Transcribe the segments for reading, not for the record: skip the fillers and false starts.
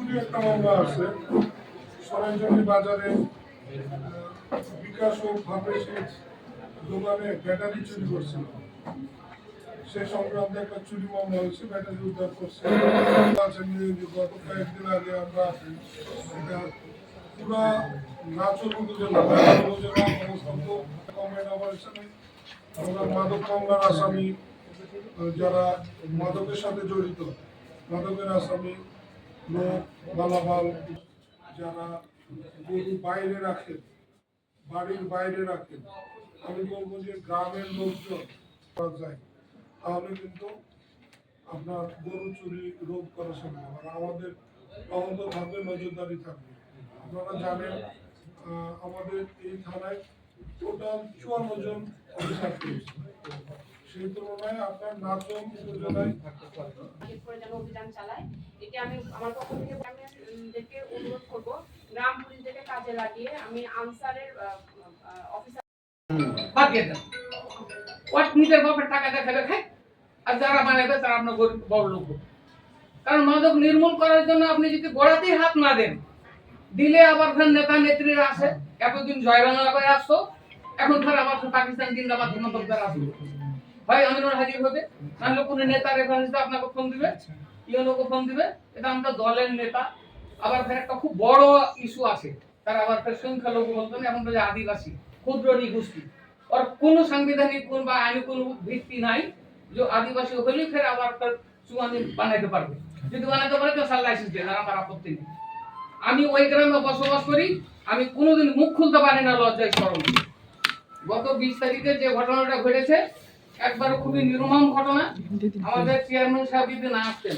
চুরি একটা মামলা আছে সরঞ্জামী বাজারে বিকাশ ও ফার্মেসির দোকানে ব্যাটারি চুরি করছিল। সে সংক্রান্ত একটা চুরি মামলা হয়েছে, ব্যাটারি উদ্ধার করছে। গত কয়েকদিন আগে আমরা এটা পুরা নাচল উপজেলা অবস্থিত কম্বাইন্ড অপারেশনে আমরা মাদক মামলার আসামি, যারা মাদকের সাথে জড়িত মাদকের আসামি, লোক মালামাল যারা গরু বাইরে রাখেন, বাড়ির বাইরে রাখেন, আমি বলবো যে গ্রামের লোকজন করা যায়, তাহলে কিন্তু আপনার গরু চুরি রোধ করা সম্ভব। আর আমাদের তদন্ত থাকবে, নজরদারি থাকবে। আপনারা জানেন আমাদের এই থানায় টোটাল 54 জন অফিসার পেয়েছে। সেই তুলনায় আপনার নাচন উপজেলায় অভিযান চালায়। এটা আমি আমার পক্ষ থেকে দেখে অনুরোধ করব, গ্রাম পুলিশ থেকে কাজে লাগিয়ে আমি আনসারের অফিসার বাকিয়ে দেন। ওয়াট নিজের বাপের টাকা দেখাবে খায়, আর যারা বানাবে তারা আপনার বড় লোক। কারণ মাদক নির্মূল করার জন্য আপনি যদি গোড়াতেই হাত না দেন, দিলে আবার ফের নেতা নেত্রীরা আসে, এতদিন জয় বাংলা করে আসতো, এখন ফের আবার পাকিস্তান জিন্দাবাদ হিমন্তদার আসবে। ভাই আমিনুল হাজির হবে, নাহলে কোনো নেতা রেফারেন্স আপনাকে ফোন দিবে, ইউনোকে ফোন দিবে, এটা আমরা দলের নেতা। আবার ফের একটা খুব বড় ইস্যু আছে, তারা আবার ফের সংখ্যালঘু বলতেন, এখন তো আদিবাসী ক্ষুদ্র নিগোষ্ঠী, আর কোনো সাংবিধানিক কোন বা আইনি কোনো ভিত্তি নাই যে আদিবাসী হলেই ফের আবার তার চুয়ানি বানাইতে পারবে। যদি বানাইতে পারে তো সাল লাইসেন্স দেন, আমার আপত্তি নেই। আমি ওই গ্রামে বসবাস করি, আমি কোনোদিন মুখ খুলতে পারি না লজ্জায় শরম। গত 20 তারিখে যে ঘটনাটা ঘটেছে একবার খুবই নির্মম ঘটনা। আমাদের চেয়ারম্যান সাহেব যদি না আসতেন,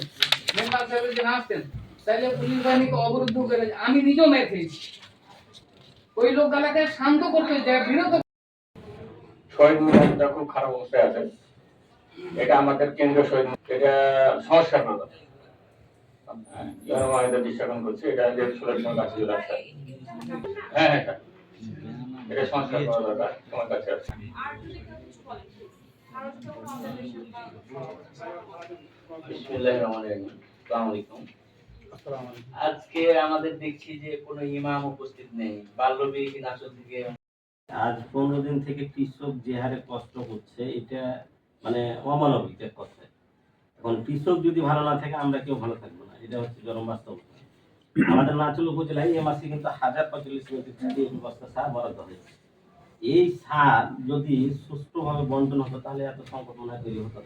মেম্বার সাহেব যদি না আসতেন, তাহলে পুলিশ বাহিনীকে অবরুদ্ধ করে আমি নিজেও মেরে খেয়েছি। ওই লোকগুলাকে শান্ত করতে যায়, বিরত। শহীদ মিনারটা খুব খারাপ অবস্থায় আছে। এটা আমাদের কেন্দ্রীয় শহীদ, এটা সংস্কার করা দরকার। দৃষ্টিকোণ করছে এটা যে 16 কাছে চলে আসছে। হ্যাঁ হ্যাঁ, এটা সংস্কার করা দরকার, তোমার কাছে আছে। আজকে আমাদের দেখছি যে কোনো ইমাম উপস্থিত নেই, বাল্যবিহীন আসল থেকে আজ 15 দিন থেকে কৃষক যে হারে কষ্ট হচ্ছে, এটা মানে অমানবিক এক কথায়। এখন কৃষক যদি ভালো না থাকে আমরা কেউ ভালো থাকবো না, এটা হচ্ছে চরম বাস্তব। আমাদের নাচল উপজেলায় এই মাসে কিন্তু 1045 বস্তা সার বরাদ্দ হয়েছে। এই সার যদি সুষ্ঠুভাবে বন্টন হতো তাহলে এত সংকট মনে হয় তৈরি হতো।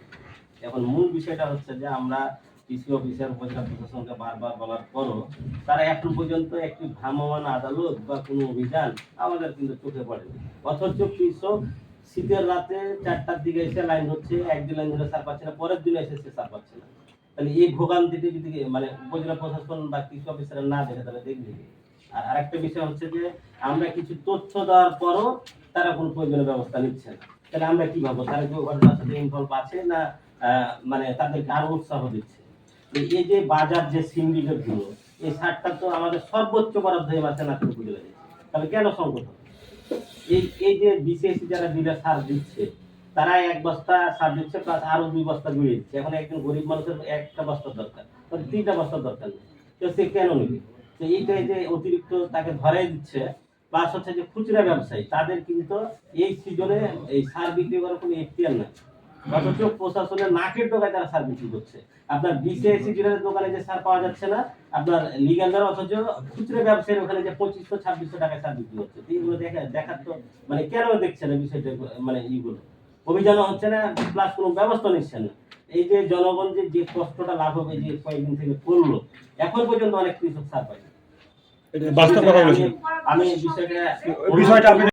এখন মূল বিষয়টা হচ্ছে যে আমরা কৃষি অফিসার উপজেলা প্রশাসনকে বারবার বলার পরও তারা এখন পর্যন্ত একটি ভ্রাম্যমাণ আদালত বা কোনো অভিযান আমাদের কিন্তু চোখে পড়েনি। অথচ কৃষক শীতের রাতে 4টার দিকে এসে লাইন হচ্ছে, একদিন লাইন ধরে সার পাচ্ছে না, পরের দিন এসে সে সার পাচ্ছে না। তাহলে এই ভোগান্তিটি যদি মানে উপজেলা প্রশাসন বা কৃষি অফিসার না দেখে তাহলে দেখবে। আর আরেকটা বিষয় হচ্ছে যে আমরা কিছু তথ্য দেওয়ার পরও তারা কোনো প্রয়োজনীয় ব্যবস্থা নিচ্ছে না। তাহলে আমরা কি ভাববো, তারা কি ঘটনার সাথে ইনভলভ আছে না মানে তাদেরকে আরো উৎসাহ দিচ্ছে? এই যে বাজার যে সিন্ডিকেট গুলো, এই সারটা তো আমাদের সর্বোচ্চ বরাদ্দ হয়ে মাসে না করে দিয়েছে, তাহলে কেন সংকট হবে? এই যে বিসিএসসি যারা ডিলার সার দিচ্ছে, তারা 1 বস্তা সার দিচ্ছে প্লাস আরো 2 বস্তা জুড়ে দিচ্ছে। এখন একজন গরিব মানুষের 1টা বস্তার দরকার, 3টা বস্তার দরকার নেই, তো সে কেন নেবে? তো এইটাই যে অতিরিক্ত তাকে ধরাই দিচ্ছে। প্লাস হচ্ছে যে খুচরা ব্যবসায়ী, তাদের কিন্তু এই সিজনে এই সার বিক্রি করার কোনো এখতিয়ার নাই, অথচ প্রশাসনের নাকের ডোকায় তারা সার বিক্রি করছে। আপনার বিসিএসসি ডিলারের দোকানে যে সার পাওয়া যাচ্ছে না, আপনার লিগ্যাল দ্বারা, অথচ খুচরা ব্যবসায়ীর ওখানে যে 2500-2600 টাকায় সার বিক্রি হচ্ছে। এইগুলো দেখার তো মানে কেন দেখছে না বিষয়টা, মানে এইগুলো অভিযানও হচ্ছে না, প্লাস কোনো ব্যবস্থা নিচ্ছে না। এই যে জনগণ যে কষ্টটা লাভ হবে যে কয়েকদিন থেকে করলো, এখন পর্যন্ত অনেক কৃষক সার পায়। আমি বিষয়টা